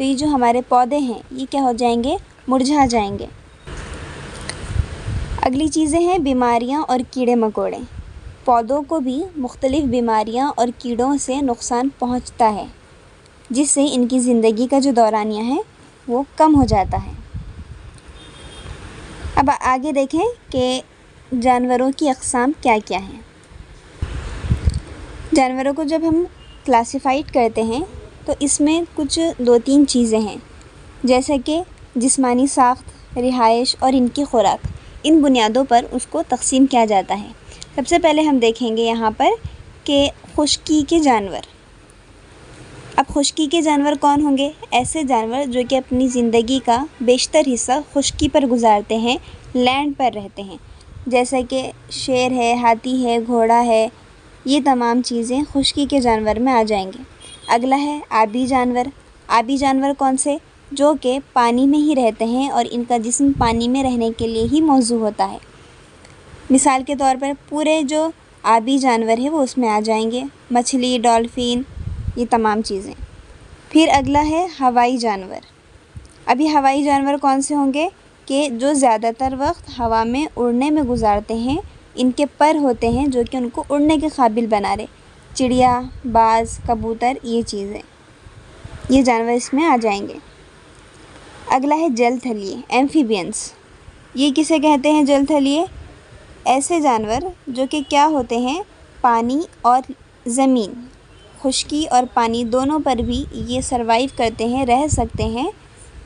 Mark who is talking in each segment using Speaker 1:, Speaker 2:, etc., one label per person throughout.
Speaker 1: تو یہ جو ہمارے پودے ہیں یہ کیا ہو جائیں گے؟ مرجھا جائیں گے۔ اگلی چیزیں ہیں بیماریاں اور کیڑے مکوڑے۔ پودوں کو بھی مختلف بیماریاں اور کیڑوں سے نقصان پہنچتا ہے، جس سے ان کی زندگی کا جو دورانیہ ہے وہ کم ہو جاتا ہے۔ اب آگے دیکھیں کہ جانوروں کی اقسام کیا کیا ہیں۔ جانوروں کو جب ہم کلاسیفائڈ کرتے ہیں تو اس میں کچھ 2-3 چیزیں ہیں، جیسے کہ جسمانی ساخت، رہائش اور ان کی خوراک۔ ان بنیادوں پر اس کو تقسیم کیا جاتا ہے۔ سب سے پہلے ہم دیکھیں گے یہاں پر کہ خشکی کے جانور۔ اب خشکی کے جانور کون ہوں گے؟ ایسے جانور جو کہ اپنی زندگی کا بیشتر حصہ خشکی پر گزارتے ہیں، لینڈ پر رہتے ہیں، جیسے کہ شیر ہے، ہاتھی ہے، گھوڑا ہے، یہ تمام چیزیں خشکی کے جانور میں آ جائیں گے۔ اگلا ہے آبی جانور۔ آبی جانور کون سے؟ جو کہ پانی میں ہی رہتے ہیں اور ان کا جسم پانی میں رہنے کے لیے ہی موزوں ہوتا ہے۔ مثال کے طور پر پورے جو آبی جانور ہیں وہ اس میں آ جائیں گے، مچھلی، ڈولفین، یہ تمام چیزیں۔ پھر اگلا ہے ہوائی جانور۔ ابھی ہوائی جانور کون سے ہوں گے؟ کہ جو زیادہ تر وقت ہوا میں اڑنے میں گزارتے ہیں، ان کے پر ہوتے ہیں جو کہ ان کو اڑنے کے قابل بنا رہے، چڑیا، باز، کبوتر، یہ چیزیں، یہ جانور اس میں آ جائیں گے۔ اگلا ہے جل تھلیے، ایمفیبینس۔ یہ کسے کہتے ہیں جل تھلیے؟ ایسے جانور جو کہ کیا ہوتے ہیں؟ پانی اور زمین، خشکی اور پانی دونوں پر بھی یہ سروائیو کرتے ہیں، رہ سکتے ہیں،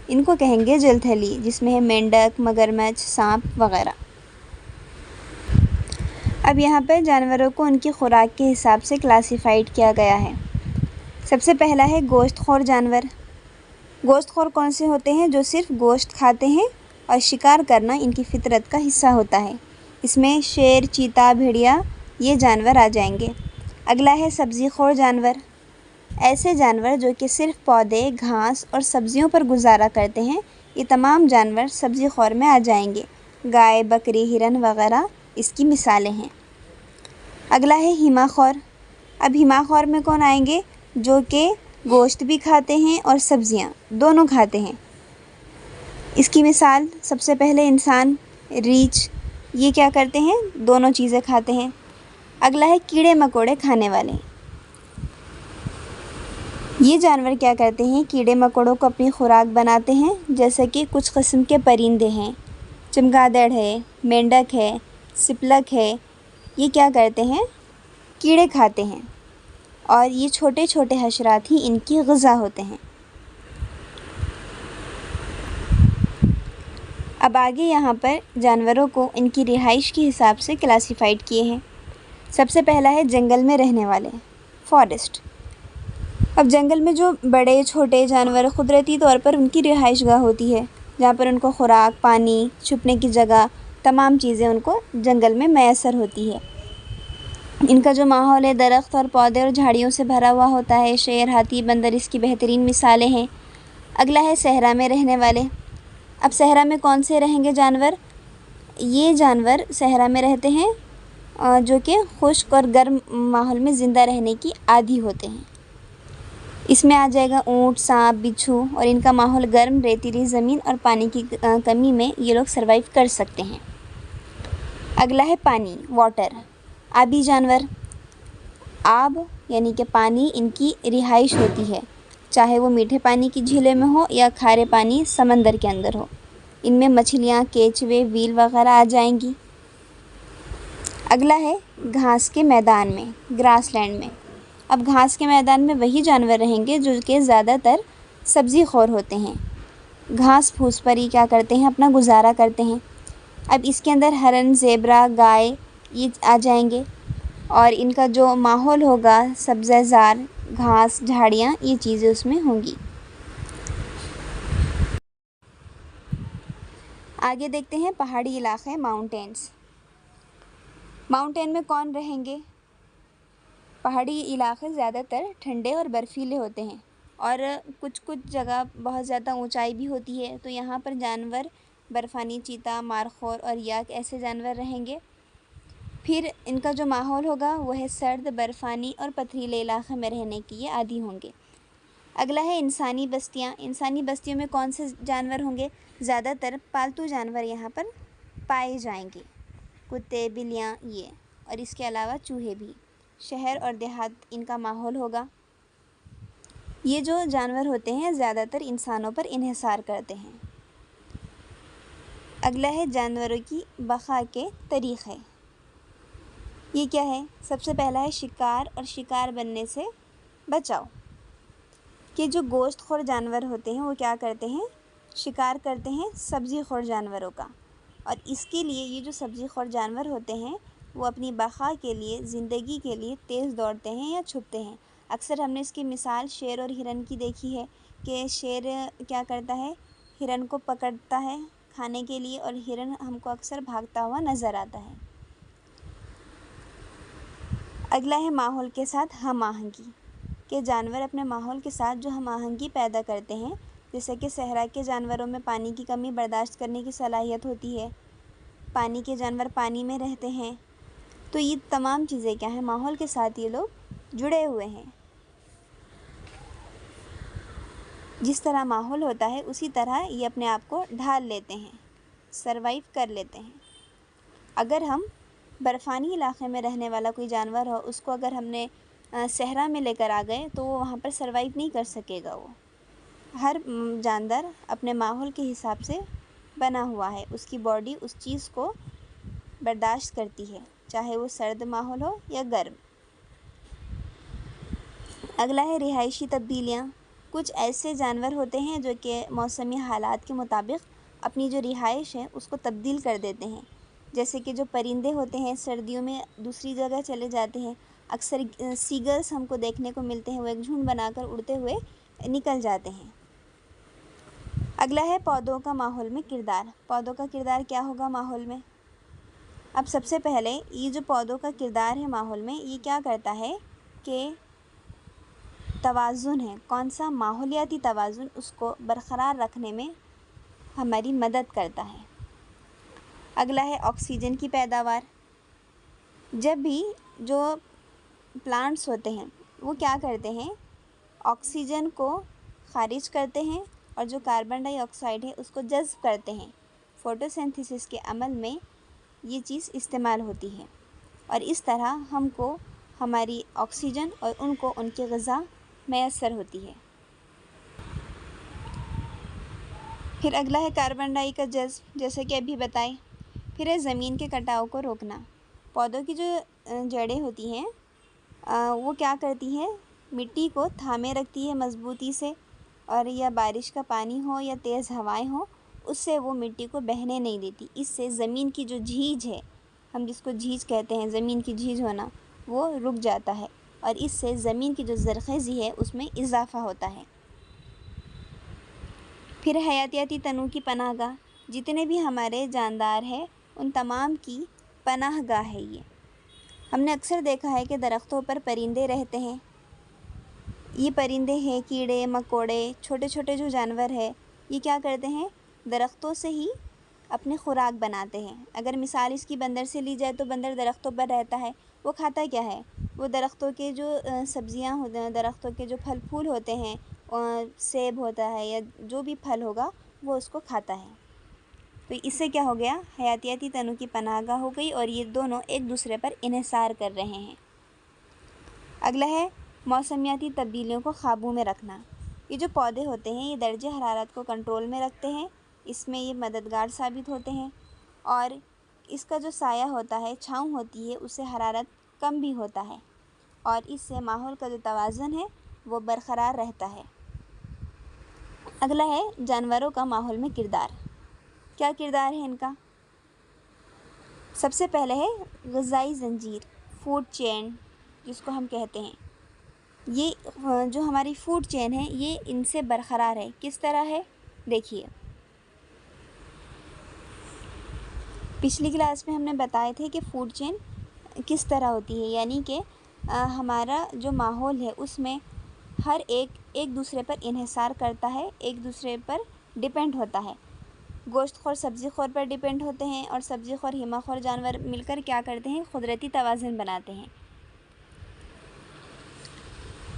Speaker 1: ان کو کہیں گے جل تھلی، جس میں ہے مینڈک، مگرمچھ، سانپ وغیرہ۔ اب یہاں پر جانوروں کو ان کی خوراک کے حساب سے کلاسیفائڈ کیا گیا ہے۔ سب سے پہلا ہے گوشت خور جانور۔ گوشت خور کون سے ہوتے ہیں؟ جو صرف گوشت کھاتے ہیں اور شکار کرنا ان کی فطرت کا حصہ ہوتا ہے۔ اس میں شیر، چیتا، بھیڑیا، یہ جانور آ جائیں گے۔ اگلا ہے سبزی خور جانور۔ ایسے جانور جو کہ صرف پودے، گھاس اور سبزیوں پر گزارا کرتے ہیں، یہ تمام جانور سبزی خور میں آ جائیں گے۔ گائے، بکری، ہرن وغیرہ اس کی مثالیں ہیں۔ اگلا ہے ہیما خور۔ اب ہیما خور میں کون آئیں گے؟ جو کہ گوشت بھی کھاتے ہیں اور سبزیاں دونوں کھاتے ہیں۔ اس کی مثال سب سے پہلے انسان، ریچھ، یہ کیا کرتے ہیں؟ دونوں چیزیں کھاتے ہیں۔ اگلا ہے کیڑے مکوڑے کھانے والے۔ یہ جانور کیا کرتے ہیں؟ کیڑے مکوڑوں کو اپنی خوراک بناتے ہیں، جیسے کہ کچھ قسم کے پرندے ہیں، چمگادڑ ہے، مینڈک ہے، سپلک ہے، یہ کیا کرتے ہیں؟ کیڑے کھاتے ہیں، اور یہ چھوٹے چھوٹے حشرات ہی ان کی غذا ہوتے ہیں۔ اب آگے یہاں پر جانوروں کو ان کی رہائش کے حساب سے کلاسیفائڈ کیے ہیں۔ سب سے پہلا ہے جنگل میں رہنے والے، فارسٹ۔ اب جنگل میں جو بڑے چھوٹے جانور قدرتی طور پر ان کی رہائش گاہ ہوتی ہے، جہاں پر ان کو خوراک، پانی، چھپنے کی جگہ، تمام چیزیں ان کو جنگل میں میسر ہوتی ہے۔ ان کا جو ماحول ہے درخت اور پودے اور جھاڑیوں سے بھرا ہوا ہوتا ہے۔ شیر، ہاتھی، بندر اس کی بہترین مثالیں ہیں۔ اگلا ہے صحرا میں رہنے والے۔ اب صحرا میں کون سے رہیں گے جانور؟ یہ جانور صحرا میں رہتے ہیں جو کہ خشک اور گرم ماحول میں زندہ رہنے کی عادی ہوتے ہیں۔ اس میں آ جائے گا اونٹ، سانپ، بچھو، اور ان کا ماحول گرم، ریتیلی زمین اور پانی کی کمی میں یہ لوگ سروائیو کر سکتے ہیں۔ اگلا ہے پانی، واٹر، آبی جانور۔ آب یعنی کہ پانی ان کی رہائش ہوتی ہے، چاہے وہ میٹھے پانی کی جھیلیں میں ہو یا کھارے پانی سمندر کے اندر ہو۔ ان میں مچھلیاں، کیچوے، ویل وغیرہ آ جائیں گی۔ اگلا ہے گھاس کے میدان میں، گراس لینڈ میں۔ اب گھاس کے میدان میں وہی جانور رہیں گے جو کہ زیادہ تر سبزی خور ہوتے ہیں، گھاس پھوس پر ہی کیا کرتے ہیں؟ اپنا گزارا کرتے ہیں۔ اب اس کے اندر ہرن، زیبرا، گائے یہ آ جائیں گے، اور ان کا جو ماحول ہوگا سبزہ زار، گھاس، جھاڑیاں، یہ چیزیں اس میں ہوں گی۔ آگے دیکھتے ہیں پہاڑی علاقے، ماؤنٹینس۔ ماؤنٹین میں کون رہیں گے؟ پہاڑی علاقے زیادہ تر ٹھنڈے اور برفیلے ہوتے ہیں، اور کچھ جگہ بہت زیادہ اونچائی بھی ہوتی ہے، تو یہاں پر جانور برفانی چیتا، مارخور اور یاک ایسے جانور رہیں گے۔ پھر ان کا جو ماحول ہوگا وہ ہے سرد، برفانی اور پتھریلے علاقے میں رہنے کی یہ عادی ہوں گے۔ اگلا ہے انسانی بستیاں۔ انسانی بستیوں میں کون سے جانور ہوں گے؟ زیادہ تر پالتو جانور یہاں پر پائے جائیں گے، کتے، بلیاں، یہ، اور اس کے علاوہ چوہے بھی۔ شہر اور دیہات ان کا ماحول ہوگا۔ یہ جو جانور ہوتے ہیں زیادہ تر انسانوں پر انحصار کرتے ہیں۔ اگلا ہے جانوروں کی بقا کے طریقے۔ یہ کیا ہے؟ سب سے پہلا ہے شکار اور شکار بننے سے بچاؤ، کہ جو گوشت خور جانور ہوتے ہیں وہ کیا کرتے ہیں؟ شکار کرتے ہیں سبزی خور جانوروں کا، اور اس کے لیے یہ جو سبزی خور جانور ہوتے ہیں وہ اپنی بقا کے لیے، زندگی کے لیے تیز دوڑتے ہیں یا چھپتے ہیں۔ اکثر ہم نے اس کی مثال شیر اور ہرن کی دیکھی ہے کہ شیر کیا کرتا ہے؟ ہرن کو پکڑتا ہے کھانے کے لیے، اور ہرن ہم کو اکثر بھاگتا ہوا نظر آتا ہے۔ اگلا ہے ماحول کے ساتھ ہم آہنگی، کہ جانور اپنے ماحول کے ساتھ جو ہم آہنگی پیدا کرتے ہیں، جیسے کہ صحرا کے جانوروں میں پانی کی کمی برداشت کرنے کی صلاحیت ہوتی ہے، پانی کے جانور پانی میں رہتے ہیں، تو یہ تمام چیزیں کیا ہیں؟ ماحول کے ساتھ یہ لوگ جڑے ہوئے ہیں۔ جس طرح ماحول ہوتا ہے اسی طرح یہ اپنے آپ کو ڈھال لیتے ہیں، سروائیو کر لیتے ہیں۔ اگر ہم برفانی علاقے میں رہنے والا کوئی جانور ہو، اس کو اگر ہم نے صحرا میں لے کر آ گئے تو وہ وہاں پر سروائیو نہیں کر سکے گا۔ وہ ہر جاندار اپنے ماحول کے حساب سے بنا ہوا ہے، اس کی باڈی اس چیز کو برداشت کرتی ہے، چاہے وہ سرد ماحول ہو یا گرم۔ اگلا ہے رہائشی تبدیلیاں۔ کچھ ایسے جانور ہوتے ہیں جو کہ موسمی حالات کے مطابق اپنی جو رہائش ہے اس کو تبدیل کر دیتے ہیں، جیسے کہ جو پرندے ہوتے ہیں سردیوں میں دوسری جگہ چلے جاتے ہیں۔ اکثر سیگلز ہم کو دیکھنے کو ملتے ہیں، وہ ایک جھنڈ بنا کر اڑتے ہوئے نکل جاتے ہیں۔ اگلا ہے پودوں کا ماحول میں کردار۔ پودوں کا کردار کیا ہوگا ماحول میں؟ اب سب سے پہلے یہ جو پودوں کا کردار ہے ماحول میں، یہ کیا کرتا ہے کہ توازن ہے، کون سا ماحولیاتی توازن، اس کو برقرار رکھنے میں ہماری مدد کرتا ہے۔ اگلا ہے آکسیجن کی پیداوار۔ جب بھی جو پلانٹس ہوتے ہیں وہ کیا کرتے ہیں؟ آکسیجن کو خارج کرتے ہیں، اور جو کاربن ڈائی آکسائڈ ہے اس کو جذب کرتے ہیں۔ فوٹو سینتھیسس کے عمل میں یہ چیز استعمال ہوتی ہے، اور اس طرح ہم کو ہماری آکسیجن اور ان کو ان کی غذا میسر ہوتی ہے۔ پھر اگلا ہے کاربن ڈائی کا جذب، جیسے کہ ابھی بتائے۔ پھر ہے زمین کے کٹاؤ کو روکنا۔ پودوں کی جو جڑیں ہوتی ہیں وہ کیا کرتی ہیں؟ مٹی کو تھامے رکھتی ہے مضبوطی سے، اور یا بارش کا پانی ہو یا تیز ہوائیں ہوں، اس سے وہ مٹی کو بہنے نہیں دیتی۔ اس سے زمین کی جو جھیج ہے، ہم جس کو جھیج کہتے ہیں، زمین کی جھیج ہونا، وہ رک جاتا ہے، اور اس سے زمین کی جو زرخیزی ہے اس میں اضافہ ہوتا ہے۔ پھر حیاتیاتی تنوع کی پناہ گاہ۔ جتنے بھی ہمارے جاندار ہیں ان تمام کی پناہ گاہ ہے یہ۔ ہم نے اکثر دیکھا ہے کہ درختوں پر پرندے رہتے ہیں۔ یہ پرندے ہیں کیڑے مکوڑے، چھوٹے چھوٹے جو جانور ہیں، یہ کیا کرتے ہیں؟ درختوں سے ہی اپنی خوراک بناتے ہیں۔ اگر مثال اس کی بندر سے لی جائے تو بندر درختوں پر رہتا ہے، وہ کھاتا کیا ہے؟ وہ درختوں کے جو سبزیاں ہوتے ہیں، درختوں کے جو پھل پھول ہوتے ہیں، سیب ہوتا ہے یا جو بھی پھل ہوگا وہ اس کو کھاتا ہے۔ تو اس سے کیا ہو گیا؟ حیاتیاتی تنوع کی پناہ گاہ ہو گئی، اور یہ دونوں ایک دوسرے پر انحصار کر رہے ہیں۔ اگلا ہے موسمیاتی تبدیلیوں کو قابو میں رکھنا۔ یہ جو پودے ہوتے ہیں یہ درجہ حرارت کو کنٹرول میں رکھتے ہیں، اس میں یہ مددگار ثابت ہوتے ہیں، اور اس کا جو سایہ ہوتا ہے، چھاؤں ہوتی ہے، اس سے حرارت کم بھی ہوتا ہے، اور اس سے ماحول کا جو توازن ہے وہ برقرار رہتا ہے۔ اگلا ہے جانوروں کا ماحول میں کردار۔ کیا کردار ہے ان کا؟ سب سے پہلے ہے غذائی زنجیر، فوڈ چین جس کو ہم کہتے ہیں۔ یہ جو ہماری فوڈ چین ہے یہ ان سے برقرار ہے۔ کس طرح ہے؟ دیکھیے، پچھلی کلاس میں ہم نے بتائے تھے کہ فوڈ چین کس طرح ہوتی ہے، یعنی کہ ہمارا جو ماحول ہے اس میں ہر ایک دوسرے پر انحصار کرتا ہے، ایک دوسرے پر ڈیپینڈ ہوتا ہے۔ گوشت خور سبزی خور پر ڈیپینڈ ہوتے ہیں، اور سبزی خور ہیما خور جانور مل کر کیا کرتے ہیں؟ قدرتی توازن بناتے ہیں۔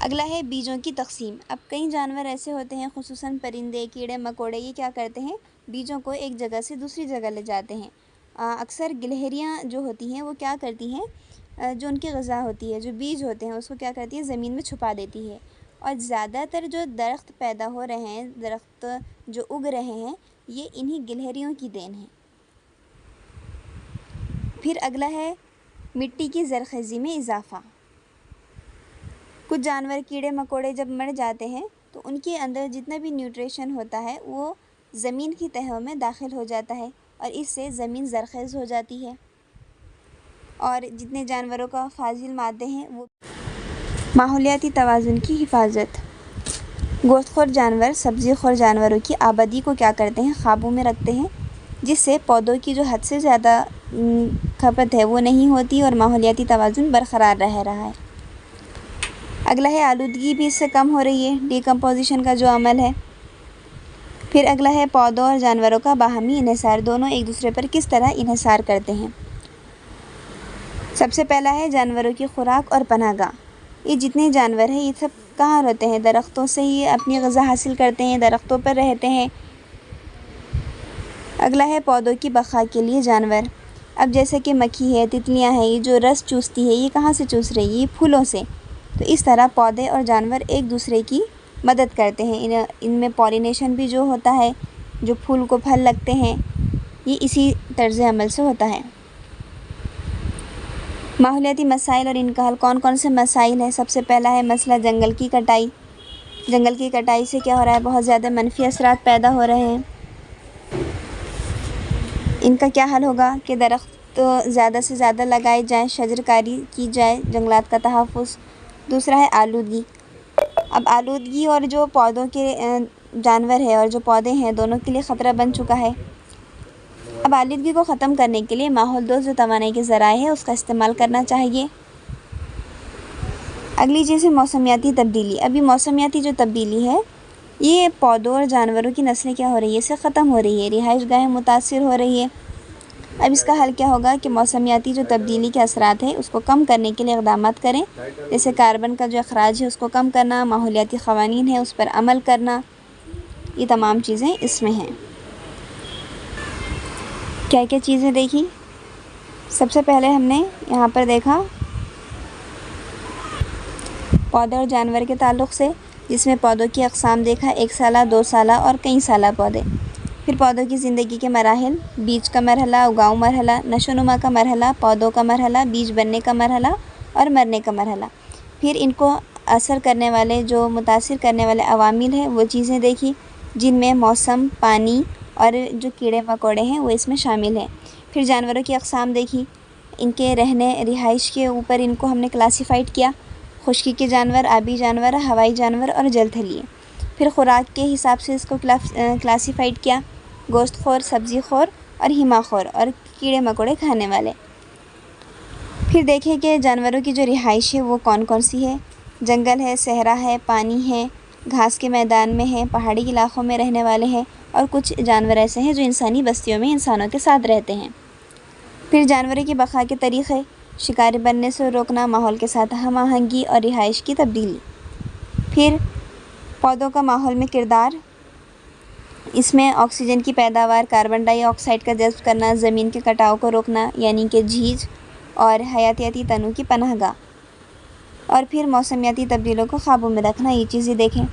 Speaker 1: اگلا ہے بیجوں کی تقسیم۔ اب کئی جانور ایسے ہوتے ہیں، خصوصاً پرندے، کیڑے مکوڑے، یہ کیا کرتے ہیں، بیجوں کو ایک جگہ سے دوسری جگہ لے جاتے ہیں۔ اکثر گلہریاں جو ہوتی ہیں وہ کیا کرتی ہیں، جو ان کی غذا ہوتی ہے، جو بیج ہوتے ہیں، اس کو کیا کرتی ہے، زمین میں چھپا دیتی ہے۔ اور زیادہ تر جو درخت پیدا ہو رہے ہیں، درخت جو اگ رہے ہیں، یہ انہی گلہریوں کی دین ہے۔ پھر اگلا ہے مٹی کی زرخیزی میں اضافہ۔ کچھ جانور کیڑے مکوڑے جب مر جاتے ہیں تو ان کے اندر جتنا بھی نیوٹریشن ہوتا ہے وہ زمین کی تہوں میں داخل ہو جاتا ہے، اور اس سے زمین زرخیز ہو جاتی ہے، اور جتنے جانوروں کا فاضل مادے ہیں وہ ماحولیاتی توازن کی حفاظت۔ گوشت خور جانور سبزی خور جانوروں کی آبادی کو کیا کرتے ہیں، قابو میں رکھتے ہیں، جس سے پودوں کی جو حد سے زیادہ کھپت ہے وہ نہیں ہوتی اور ماحولیاتی توازن برقرار رہ رہا ہے۔ اگلا ہے آلودگی بھی اس سے کم ہو رہی ہے، ڈیکمپوزیشن کا جو عمل ہے۔ پھر اگلا ہے پودوں اور جانوروں کا باہمی انحصار، دونوں ایک دوسرے پر کس طرح انحصار کرتے ہیں۔ سب سے پہلا ہے جانوروں کی خوراک اور پناہ گاہ۔ یہ جتنے جانور ہیں یہ سب کہاں رہتے ہیں، درختوں سے ہی اپنی غذا حاصل کرتے ہیں، درختوں پر رہتے ہیں۔ اگلا ہے پودوں کی بقا کے لیے جانور۔ اب جیسے کہ مکھی ہے، تتلیاں ہیں، یہ جو رس چوستی ہے یہ کہاں سے چوس رہی ہے، یہ پھولوں سے۔ تو اس طرح پودے اور جانور ایک دوسرے کی مدد کرتے ہیں، ان میں پولینیشن بھی جو ہوتا ہے، جو پھول کو پھل لگتے ہیں، یہ اسی طرز عمل سے ہوتا ہے۔ ماحولیاتی مسائل اور ان کا حل، کون کون سے مسائل ہیں۔ سب سے پہلا ہے مسئلہ جنگل کی کٹائی۔ جنگل کی کٹائی سے کیا ہو رہا ہے، بہت زیادہ منفی اثرات پیدا ہو رہے ہیں۔ ان کا کیا حل ہوگا کہ درخت زیادہ سے زیادہ لگائے جائیں، شجر کاری کی جائے، جنگلات کا تحفظ۔ دوسرا ہے آلودگی۔ اب آلودگی اور جو پودوں کے جانور ہے اور جو پودے ہیں دونوں کے لیے خطرہ بن چکا ہے۔ اب آلودگی کو ختم کرنے کے لیے ماحول دوست جو توانائی کے ذرائع ہے اس کا استعمال کرنا چاہیے۔ اگلی چیز ہے موسمیاتی تبدیلی۔ ابھی موسمیاتی جو تبدیلی ہے یہ پودوں اور جانوروں کی نسلیں کیا ہو رہی ہے، اس سے ختم ہو رہی ہے، رہائش گاہیں متاثر ہو رہی ہے۔ اب اس کا حل کیا ہوگا کہ موسمیاتی جو تبدیلی کے اثرات ہیں اس کو کم کرنے کے لیے اقدامات کریں، جیسے کاربن کا جو اخراج ہے اس کو کم کرنا، ماحولیاتی قوانین ہے اس پر عمل کرنا، یہ تمام چیزیں اس میں ہیں۔ کیا کیا چیزیں دیکھی؟ سب سے پہلے ہم نے یہاں پر دیکھا پودے اور جانور کے تعلق سے، جس میں پودوں کی اقسام دیکھا، 1 سالہ، 2 سالہ اور کئی سالہ پودے۔ پھر پودوں کی زندگی کے مراحل، بیج کا مرحلہ، اگاؤ مرحلہ، نشو و نما کا مرحلہ، پودوں کا مرحلہ، بیج بننے کا مرحلہ اور مرنے کا مرحلہ۔ پھر ان کو اثر کرنے والے، جو متاثر کرنے والے عوامل ہیں وہ چیزیں دیکھی، جن میں موسم، پانی اور جو کیڑے مکوڑے ہیں وہ اس میں شامل ہیں۔ پھر جانوروں کی اقسام دیکھی، ان کے رہائش کے اوپر ان کو ہم نے کلاسیفائڈ کیا، خشکی کے جانور، آبی جانور، ہوائی جانور اور جل تھلی۔ پھر خوراک کے حساب سے اس کو کلاسیفائڈ کیا، گوشت خور، سبزی خور اور ہیما خور، اور کیڑے مکوڑے کھانے والے۔ پھر دیکھیں کہ جانوروں کی جو رہائش ہے وہ کون کون سی ہے، جنگل ہے، صحرا ہے، پانی ہے، گھاس کے میدان میں ہے، پہاڑی علاقوں میں رہنے والے ہیں، اور کچھ جانور ایسے ہیں جو انسانی بستیوں میں انسانوں کے ساتھ رہتے ہیں۔ پھر جانوروں کی بقا کے طریقے، شکاری بننے سے روکنا، ماحول کے ساتھ ہم آہنگی اور رہائش کی تبدیلی۔ پھر پودوں کا ماحول میں کردار، اس میں آکسیجن کی پیداوار، کاربن ڈائی آکسائیڈ کا جذب کرنا، زمین کے کٹاؤ کو روکنا یعنی کہ جھیج، اور حیاتیاتی تنوع کی پناہ گاہ، اور پھر موسمیاتی تبدیلیوں کو قابو میں رکھنا، یہ چیزیں دیکھیں۔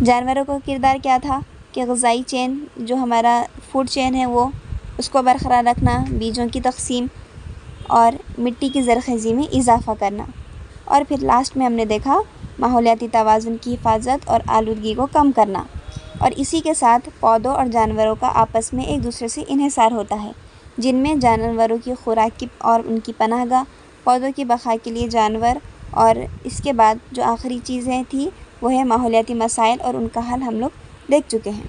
Speaker 1: جانوروں کا کردار کیا تھا کہ غذائی چین، جو ہمارا فوڈ چین ہے وہ اس کو برقرار رکھنا، بیجوں کی تقسیم اور مٹی کی زرخیزی میں اضافہ کرنا، اور پھر لاسٹ میں ہم نے دیکھا ماحولیاتی توازن کی حفاظت اور آلودگی کو کم کرنا۔ اور اسی کے ساتھ پودوں اور جانوروں کا آپس میں ایک دوسرے سے انحصار ہوتا ہے، جن میں جانوروں کی خوراک کی اور ان کی پناہ گاہ، پودوں کی بقا کے لیے جانور، اور اس کے بعد جو آخری چیزیں تھیں وہ ہے ماحولیاتی مسائل اور ان کا حل ہم لوگ دیکھ چکے ہیں۔